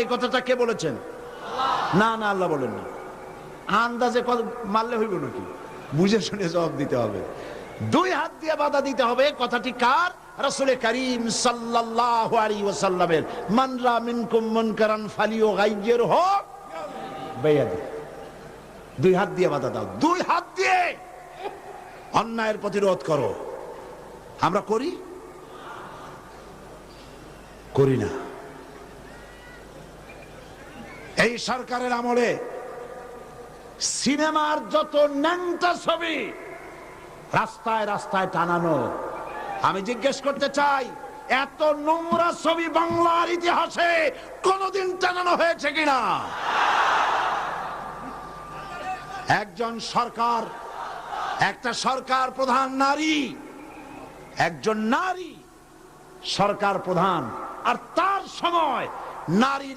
এই কথাটা কে বলেছেন? না না, আল্লাহ বলেন না। আন্দাজে মারলে হইব নাকি? বুঝে শুনে জবাব দিতে হবে। দুই হাত দিয়ে বাধা দিতে হবে। কথাটি কার? রাসূল করিম সাল্লাল্লাহু আলাইহি ওয়াসাল্লামের। মান রা মিনকুম মুনকারান ফালিয়ুগাইয়িরহু বিয়াদি। দুই হাত দিয়ে বাধা দাও, দুই হাত দিয়ে অন্যায়ের প্রতিরোধ করো। আমরা করি না। এই সরকারের আমলে সিনেমার যত ন্যাংটা ছবি রাস্তায় রাস্তায় টানানো, আমি জিজ্ঞেস করতে চাই, এত নোংরা ছবি বাংলার ইতিহাসে কোনদিন টানানো হয়েছে কিনা? একজন সরকার, একটা সরকার প্রধান নারী, একজন নারী সরকার প্রধান, আর তার সময় নারী